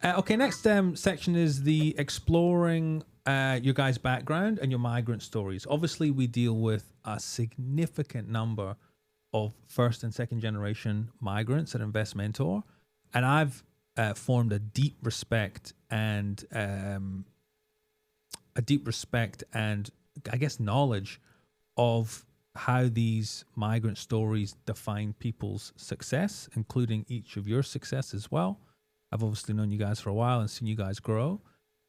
Okay, next section is the exploring your guys' background and your migrant stories. Obviously, we deal with a significant number of first and second generation migrants at Investmentor, and I've formed a deep respect and I guess knowledge of how these migrant stories define people's success, including each of your success as well. I've obviously known you guys for a while and seen you guys grow.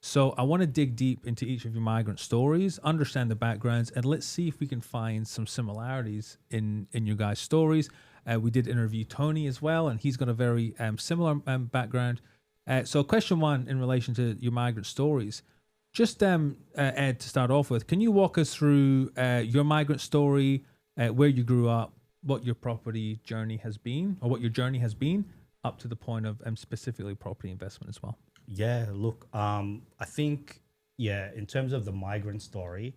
So I want to dig deep into each of your migrant stories, understand the backgrounds, and let's see if we can find some similarities in your guys' stories. We did interview Tony as well, and he's got a very similar background. So question one in relation to your migrant stories, just Ed, to start off with, can you walk us through your migrant story, where you grew up, what your property journey has been, or what your journey has been up to the point of specifically property investment as well? Yeah, look, I think, in terms of the migrant story,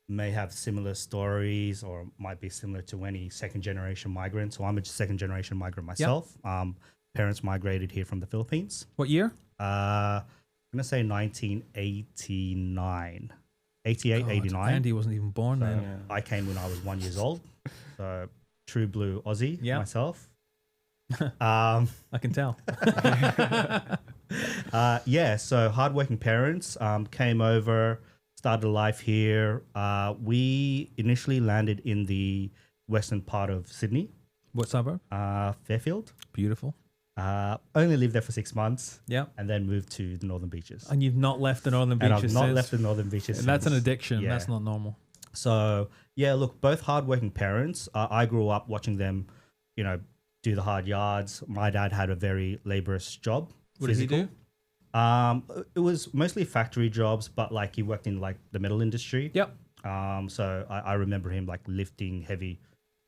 may have similar stories or might be similar to any second generation migrant. So I'm a second generation migrant myself. Yep. Parents migrated here from the Philippines. What year? I'm going to say 1989. 88, 89. Andy wasn't even born so then. Yeah. I came when I was 1 year old. So true blue Aussie myself. I can tell. So hardworking parents came over, started life here. We initially landed in the western part of Sydney. What suburb? Fairfield. Beautiful. Only lived there for 6 months. Yeah. And then moved to the Northern Beaches. And you've not left the Northern Beaches And I've not left the Northern Beaches since. That's an addiction. Yeah. That's not normal. So, look, both hardworking parents. I grew up watching them, do the hard yards. My dad had a very laborious job. What did he do? It was mostly factory jobs, but like he worked in like the metal industry. Yep. So I remember him like lifting heavy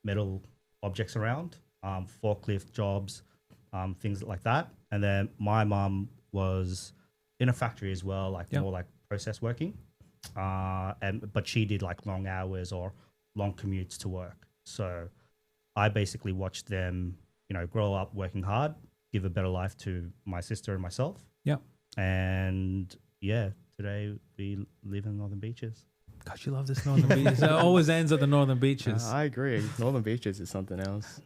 metal objects around, forklift jobs, things like that. And then my mom was in a factory as well, like more like process working. But she did like long hours or long commutes to work. So I basically watched them, grow up working hard, give a better life to my sister and myself. Yeah. And today we live in the Northern Beaches. God, you love this Northern Beaches. It always ends at the Northern Beaches. I agree. Northern Beaches is something else.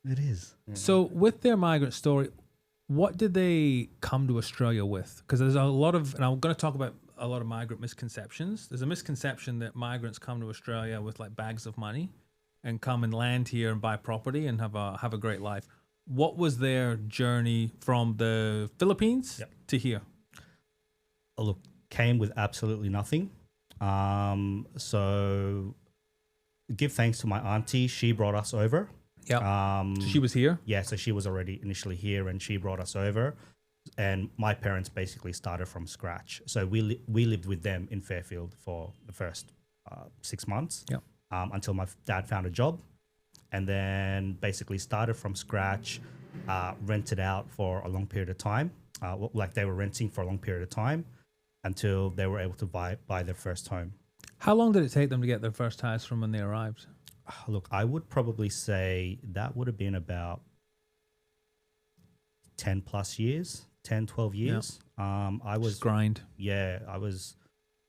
It is. Yeah. So with their migrant story, what did they come to Australia with? Because there's a lot of, and I'm going to talk about a lot of migrant misconceptions. There's a misconception that migrants come to Australia with like bags of money and come and land here and buy property and have a great life. What was their journey from the Philippines to here? Look, came with absolutely nothing. So give thanks to my auntie. She brought us over. Yeah. So she was here? Yeah, so she was already initially here and she brought us over. And my parents basically started from scratch. So we lived with them in Fairfield for the first 6 months. Yeah. Until my dad found a job, and then basically started from scratch, rented out for a long period of time. Like they were renting for a long period of time until they were able to buy their first home. How long did it take them to get their first house from when they arrived? Look, I would probably say that would have been about 10 plus years, 10, 12 years. Yeah. I was just grind. Yeah, I was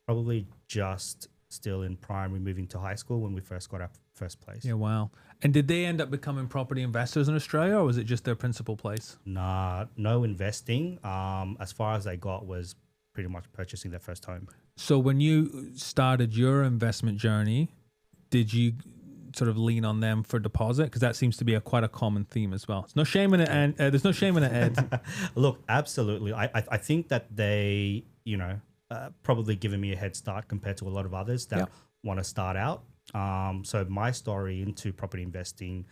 probably just still in primary, moving to high school when we first got our first place. Yeah, wow. And did they end up becoming property investors in Australia, or was it just their principal place? Nah, no investing. As far as they got was pretty much purchasing their first home. So when you started your investment journey, did you sort of lean on them for deposit? Because that seems to be quite a common theme as well. There's no shame in it, and there's no shame in it, Ed. Look, absolutely. I think that they, probably given me a head start compared to a lot of others that want to start out. So my story into property investing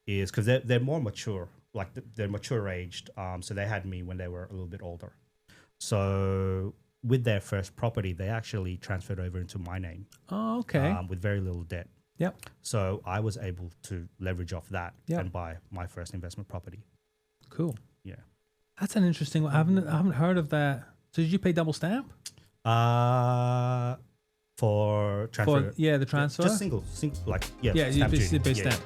is because they're more mature, like they're mature aged. So they had me when they were a little bit older. So with their first property, they actually transferred over into my name. Oh, okay. With very little debt. Yep. So I was able to leverage off that and buy my first investment property. Cool. Yeah. That's an interesting one. I haven't heard of that. So did you pay double stamp? For transfer. The transfer. Just single, like yeah, stamp duty. stamp.